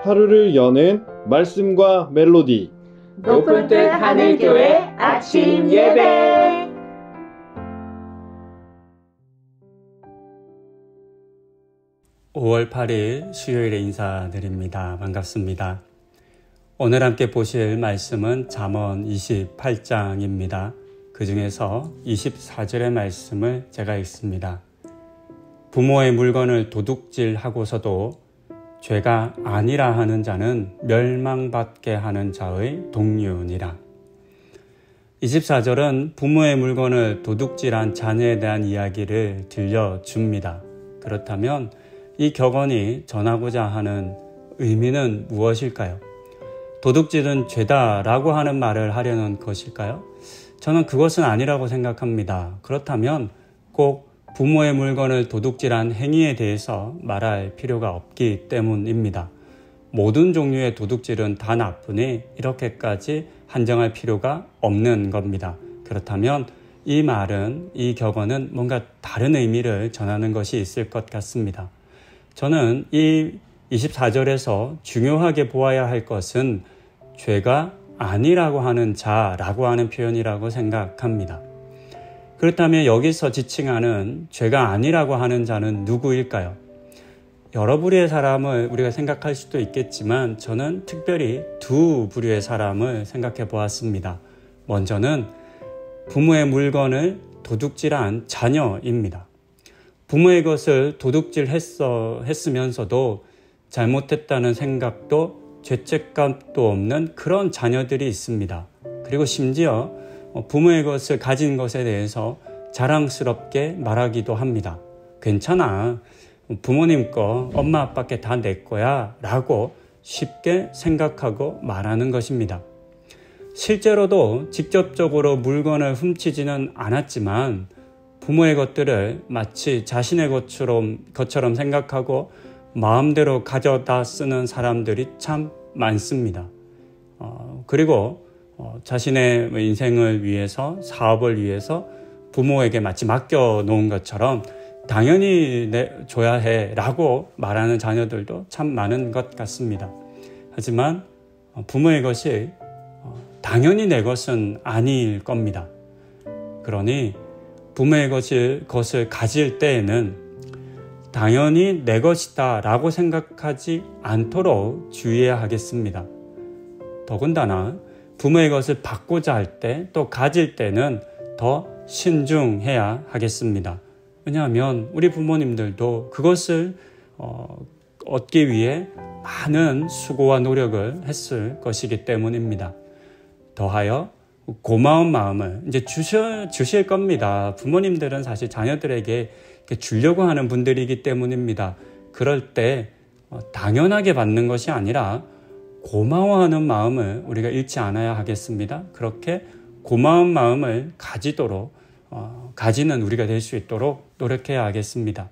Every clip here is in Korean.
하루를 여는 말씀과 멜로디 높은 뜻 하늘교회 아침 예배. (5월 8일) 수요일에 인사드립니다. 반갑습니다. 오늘 함께 보실 말씀은 잠언 28장입니다. 그 중에서 24절의 말씀을 제가 읽습니다. 부모의 물건을 도둑질하고서도 죄가 아니라 하는 자는 멸망받게 하는 자의 동류니라. 24절은 부모의 물건을 도둑질한 자녀에 대한 이야기를 들려줍니다. 그렇다면 이 격언이 전하고자 하는 의미는 무엇일까요? 도둑질은 죄다라고 하는 말을 하려는 것일까요? 저는 그것은 아니라고 생각합니다. 그렇다면 꼭 부모의 물건을 도둑질한 행위에 대해서 말할 필요가 없기 때문입니다. 모든 종류의 도둑질은 다 나쁘니 이렇게까지 한정할 필요가 없는 겁니다. 그렇다면 이 말은, 이 격언은 뭔가 다른 의미를 전하는 것이 있을 것 같습니다. 저는 이 24절에서 중요하게 보아야 할 것은 죄가 아니라고 하는 자라고 하는 표현이라고 생각합니다. 그렇다면 여기서 지칭하는 죄가 아니라고 하는 자는 누구일까요? 여러 부류의 사람을 우리가 생각할 수도 있겠지만 저는 특별히 두 부류의 사람을 생각해 보았습니다. 먼저는 부모의 물건을 도둑질한 자녀입니다. 부모의 것을 도둑질했으면서도 잘못했다는 생각도 죄책감도 없는 그런 자녀들이 있습니다. 그리고 심지어 부모의 것을 가진 것에 대해서 자랑스럽게 말하기도 합니다. 괜찮아. 부모님 거, 엄마 아빠께 다 내 거야 라고 쉽게 생각하고 말하는 것입니다. 실제로도 직접적으로 물건을 훔치지는 않았지만 부모의 것들을 마치 자신의 것처럼 생각하고 마음대로 가져다 쓰는 사람들이 참 많습니다. 그리고 자신의 인생을 위해서, 사업을 위해서 부모에게 마치 맡겨놓은 것처럼 당연히 줘야 해 라고 말하는 자녀들도 참 많은 것 같습니다. 하지만 부모의 것이 당연히 내 것은 아닐 겁니다. 그러니 부모의 것을 가질 때에는 당연히 내 것이다 라고 생각하지 않도록 주의해야 하겠습니다. 더군다나 부모의 것을 받고자 할 때, 또 가질 때는 더 신중해야 하겠습니다. 왜냐하면 우리 부모님들도 그것을 얻기 위해 많은 수고와 노력을 했을 것이기 때문입니다. 더하여 고마운 마음을 이제 주실 겁니다. 부모님들은 사실 자녀들에게 주려고 하는 분들이기 때문입니다. 그럴 때 당연하게 받는 것이 아니라 고마워하는 마음을 우리가 잃지 않아야 하겠습니다. 그렇게 고마운 마음을 가지는 우리가 될 수 있도록 노력해야 하겠습니다.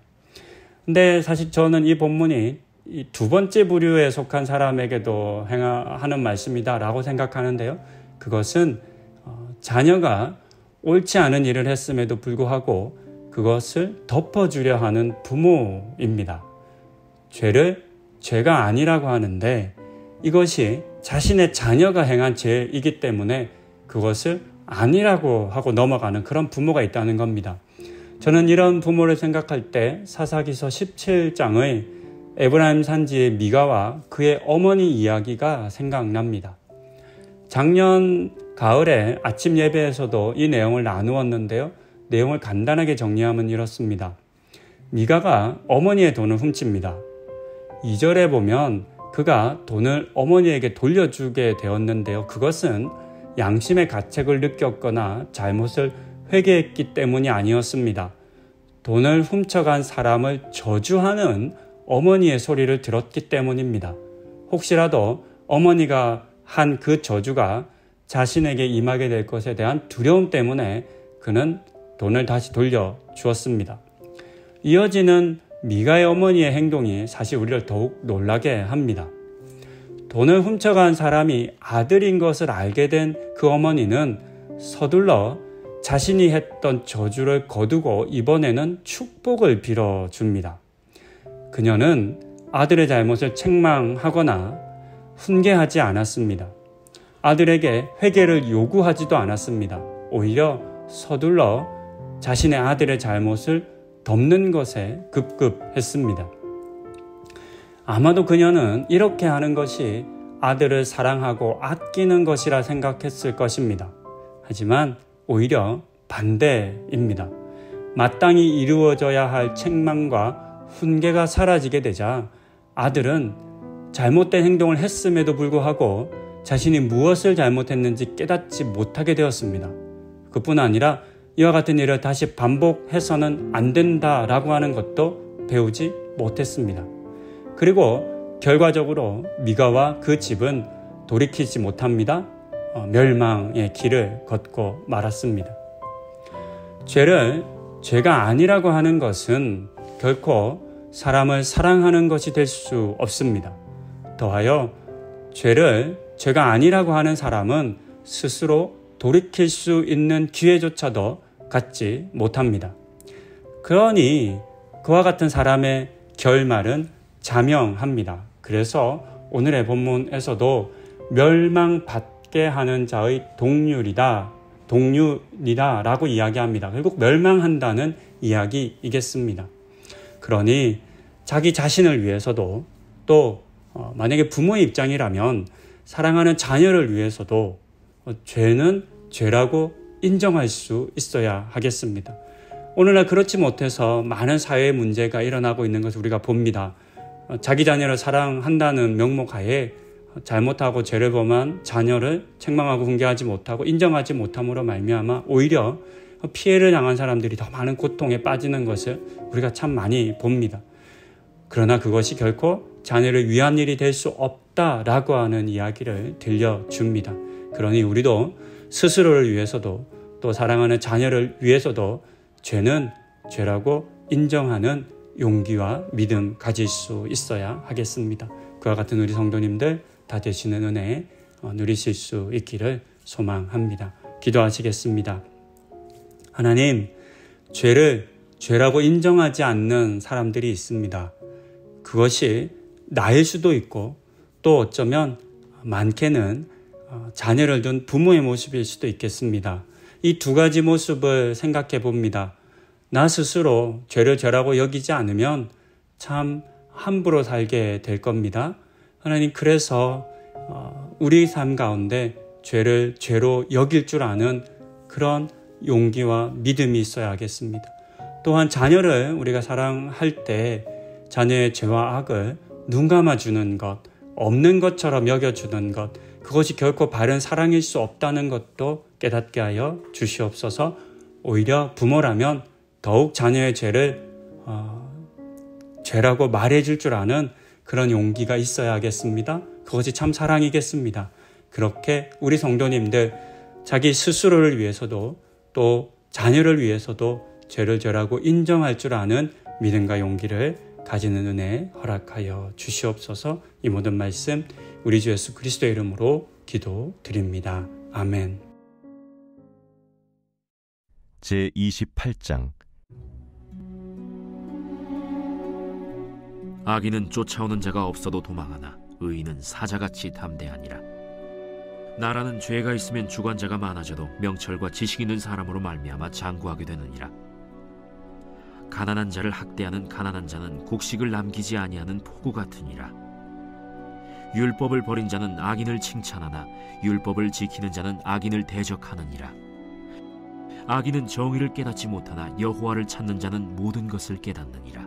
근데 사실 저는 이 본문이 이 두 번째 부류에 속한 사람에게도 하는 말씀이다라고 생각하는데요. 그것은 자녀가 옳지 않은 일을 했음에도 불구하고 그것을 덮어주려 하는 부모입니다. 죄가 아니라고 하는데 이것이 자신의 자녀가 행한 죄이기 때문에 그것을 아니라고 하고 넘어가는 그런 부모가 있다는 겁니다. 저는 이런 부모를 생각할 때 사사기서 17장의 에브라임 산지의 미가와 그의 어머니 이야기가 생각납니다. 작년 가을에 아침 예배에서도 이 내용을 나누었는데요. 내용을 간단하게 정리하면 이렇습니다. 미가가 어머니의 돈을 훔칩니다. 2절에 보면 그가 돈을 어머니에게 돌려주게 되었는데요. 그것은 양심의 가책을 느꼈거나 잘못을 회개했기 때문이 아니었습니다. 돈을 훔쳐간 사람을 저주하는 어머니의 소리를 들었기 때문입니다. 혹시라도 어머니가 한 그 저주가 자신에게 임하게 될 것에 대한 두려움 때문에 그는 돈을 다시 돌려주었습니다. 이어지는 미가의 어머니의 행동이 사실 우리를 더욱 놀라게 합니다. 돈을 훔쳐간 사람이 아들인 것을 알게 된 그 어머니는 서둘러 자신이 했던 저주를 거두고 이번에는 축복을 빌어줍니다. 그녀는 아들의 잘못을 책망하거나 훈계하지 않았습니다. 아들에게 회개를 요구하지도 않았습니다. 오히려 서둘러 자신의 아들의 잘못을 덮는 것에 급급했습니다. 아마도 그녀는 이렇게 하는 것이 아들을 사랑하고 아끼는 것이라 생각했을 것입니다. 하지만 오히려 반대입니다. 마땅히 이루어져야 할 책망과 훈계가 사라지게 되자 아들은 잘못된 행동을 했음에도 불구하고 자신이 무엇을 잘못했는지 깨닫지 못하게 되었습니다. 그뿐 아니라 이와 같은 일을 다시 반복해서는 안 된다라고 하는 것도 배우지 못했습니다. 그리고 결과적으로 미가와 그 집은 돌이키지 못합니다. 멸망의 길을 걷고 말았습니다. 죄를 죄가 아니라고 하는 것은 결코 사람을 사랑하는 것이 될 수 없습니다. 더하여 죄를 죄가 아니라고 하는 사람은 스스로 돌이킬 수 있는 기회조차도 갖지 못합니다. 그러니 그와 같은 사람의 결말은 자명합니다. 그래서 오늘의 본문에서도 멸망받게 하는 자의 동률이다 라고 이야기합니다. 결국 멸망한다는 이야기이겠습니다. 그러니 자기 자신을 위해서도 또 만약에 부모의 입장이라면 사랑하는 자녀를 위해서도 죄는 죄라고 인정할 수 있어야 하겠습니다. 오늘날 그렇지 못해서 많은 사회의 문제가 일어나고 있는 것을 우리가 봅니다. 자기 자녀를 사랑한다는 명목하에 잘못하고 죄를 범한 자녀를 책망하고 훈계하지 못하고 인정하지 못함으로 말미암아 오히려 피해를 당한 사람들이 더 많은 고통에 빠지는 것을 우리가 참 많이 봅니다. 그러나 그것이 결코 자녀를 위한 일이 될 수 없다라고 하는 이야기를 들려줍니다. 그러니 우리도 스스로를 위해서도 또 사랑하는 자녀를 위해서도 죄는 죄라고 인정하는 용기와 믿음 가질 수 있어야 하겠습니다. 그와 같은 우리 성도님들 다 되시는 은혜 누리실 수 있기를 소망합니다. 기도하시겠습니다. 하나님, 죄를 죄라고 인정하지 않는 사람들이 있습니다. 그것이 나일 수도 있고 또 어쩌면 많게는 자녀를 둔 부모의 모습일 수도 있겠습니다. 이 두 가지 모습을 생각해 봅니다. 나 스스로 죄를 죄라고 여기지 않으면 참 함부로 살게 될 겁니다. 하나님, 그래서 우리 삶 가운데 죄를 죄로 여길 줄 아는 그런 용기와 믿음이 있어야 하겠습니다. 또한 자녀를 우리가 사랑할 때 자녀의 죄와 악을 눈 감아주는 것, 없는 것처럼 여겨주는 것, 그것이 결코 바른 사랑일 수 없다는 것도 깨닫게 하여 주시옵소서. 오히려 부모라면 더욱 자녀의 죄를 죄라고 말해줄 줄 아는 그런 용기가 있어야 하겠습니다. 그것이 참 사랑이겠습니다. 그렇게 우리 성도님들 자기 스스로를 위해서도 또 자녀를 위해서도 죄를 죄라고 인정할 줄 아는 믿음과 용기를 가지는 은혜 허락하여 주시옵소서. 이 모든 말씀 우리 주 예수 그리스도의 이름으로 기도드립니다. 아멘. 제28장 악인은 쫓아오는 자가 없어도 도망하나 의인은 사자같이 담대하니라. 나라는 죄가 있으면 주관자가 많아져도 명철과 지식 있는 사람으로 말미암아 장구하게 되느니라. 가난한 자를 학대하는 가난한 자는 곡식을 남기지 아니하는 포구 같으니라. 율법을 버린 자는 악인을 칭찬하나 율법을 지키는 자는 악인을 대적하느니라. 악인은 정의를 깨닫지 못하나 여호와를 찾는 자는 모든 것을 깨닫느니라.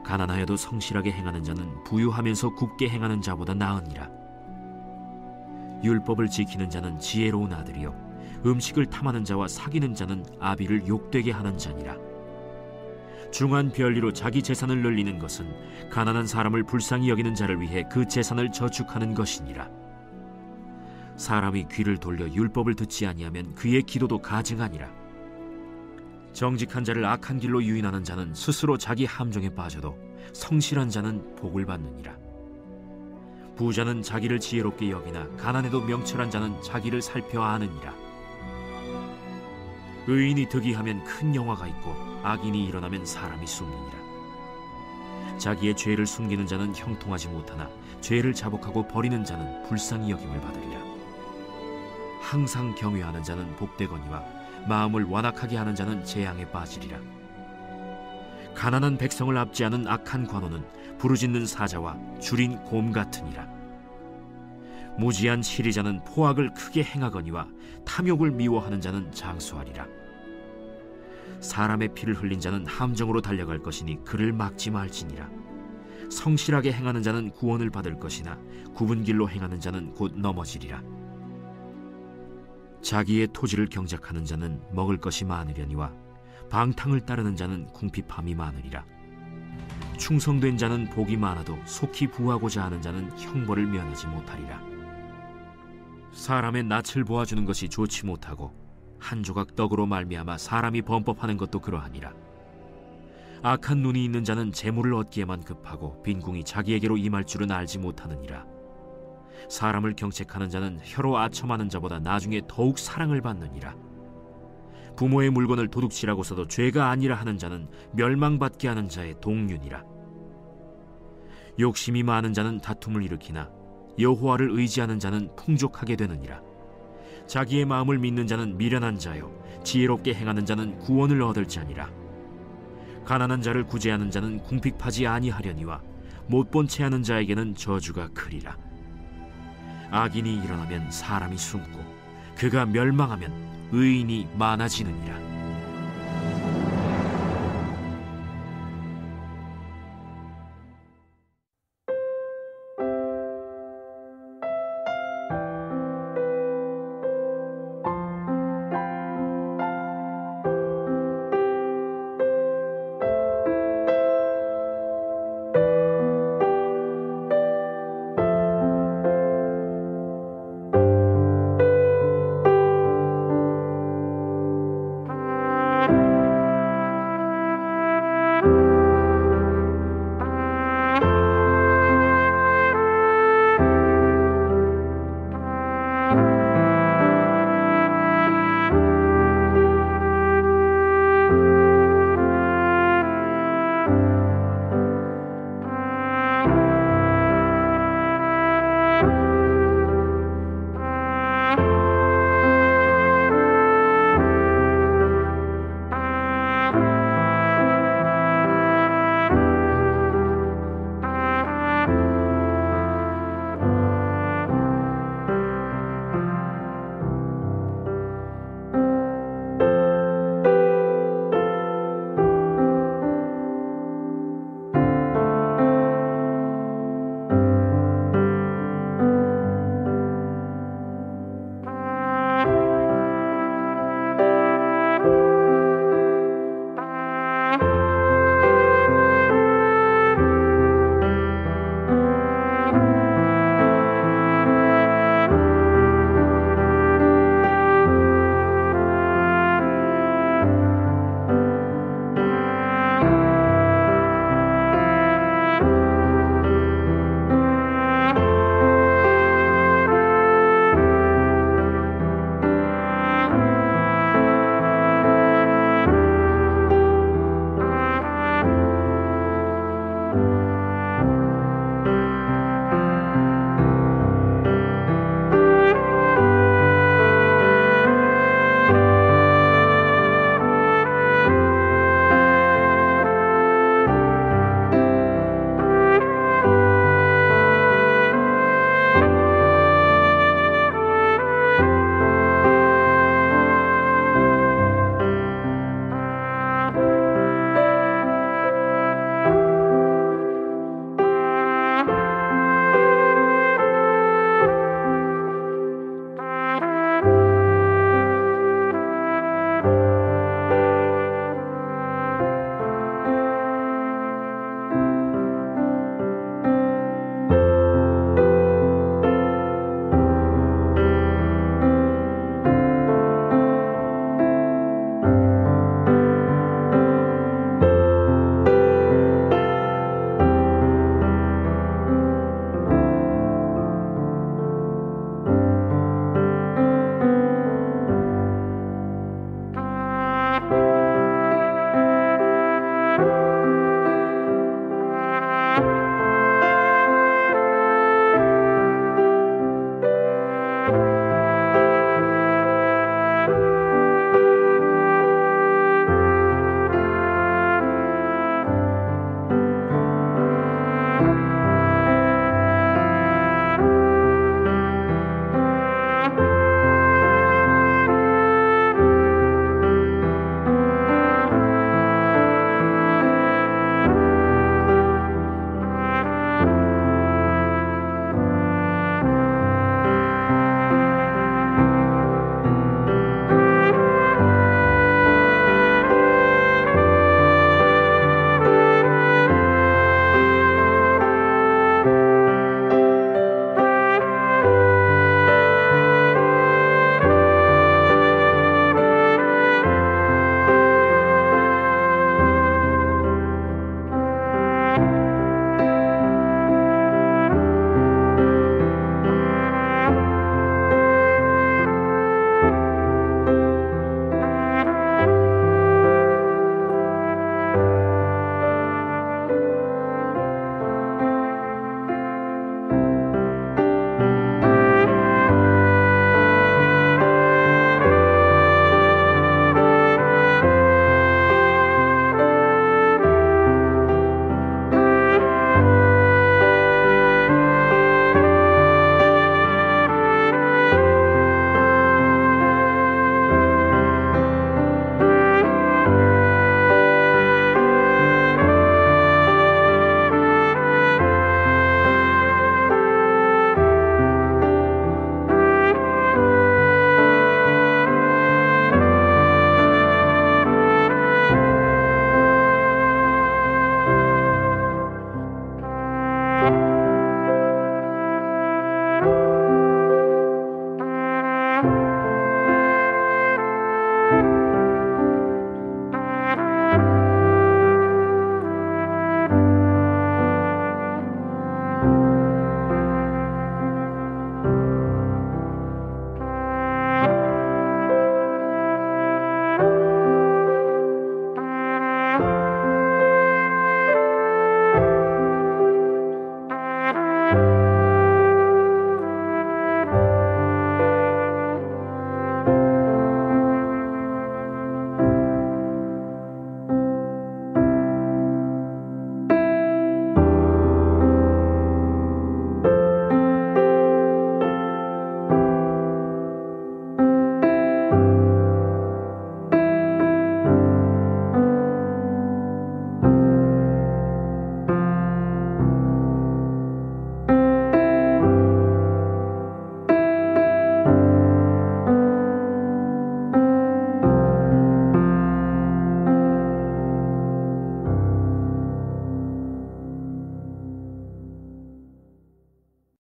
가난하여도 성실하게 행하는 자는 부유하면서 굽게 행하는 자보다 나으니라. 율법을 지키는 자는 지혜로운 아들이요 음식을 탐하는 자와 사귀는 자는 아비를 욕되게 하는 자니라. 중한 별리로 자기 재산을 늘리는 것은 가난한 사람을 불쌍히 여기는 자를 위해 그 재산을 저축하는 것이니라. 사람이 귀를 돌려 율법을 듣지 아니하면 그의 기도도 가증하니라. 정직한 자를 악한 길로 유인하는 자는 스스로 자기 함정에 빠져도 성실한 자는 복을 받느니라. 부자는 자기를 지혜롭게 여기나 가난해도 명철한 자는 자기를 살펴 아느니라. 의인이 득이하면 큰 영화가 있고 악인이 일어나면 사람이 숨느니라. 자기의 죄를 숨기는 자는 형통하지 못하나 죄를 자복하고 버리는 자는 불쌍히 여김을 받으리라. 항상 경외하는 자는 복되거니와 마음을 완악하게 하는 자는 재앙에 빠지리라. 가난한 백성을 압제하는 악한 관원은 부르짖는 사자와 줄인 곰 같으니라. 무지한 시리자는 포악을 크게 행하거니와 탐욕을 미워하는 자는 장수하리라. 사람의 피를 흘린 자는 함정으로 달려갈 것이니 그를 막지 말지니라. 성실하게 행하는 자는 구원을 받을 것이나 굽은 길로 행하는 자는 곧 넘어지리라. 자기의 토지를 경작하는 자는 먹을 것이 많으려니와 방탕을 따르는 자는 궁핍함이 많으리라. 충성된 자는 복이 많아도 속히 부하고자 하는 자는 형벌을 면하지 못하리라. 사람의 낯을 보아주는 것이 좋지 못하고 한 조각 떡으로 말미암아 사람이 범법하는 것도 그러하니라. 악한 눈이 있는 자는 재물을 얻기에만 급하고 빈궁이 자기에게로 임할 줄은 알지 못하느니라. 사람을 경책하는 자는 혀로 아첨하는 자보다 나중에 더욱 사랑을 받느니라. 부모의 물건을 도둑질하고서도 죄가 아니라 하는 자는 멸망받게 하는 자의 동륜이라. 욕심이 많은 자는 다툼을 일으키나 여호와를 의지하는 자는 풍족하게 되느니라. 자기의 마음을 믿는 자는 미련한 자요 지혜롭게 행하는 자는 구원을 얻을 자니라. 가난한 자를 구제하는 자는 궁핍하지 아니하려니와 못본 채 하는 자에게는 저주가 크리라. 악인이 일어나면 사람이 숨고 그가 멸망하면 의인이 많아지느니라.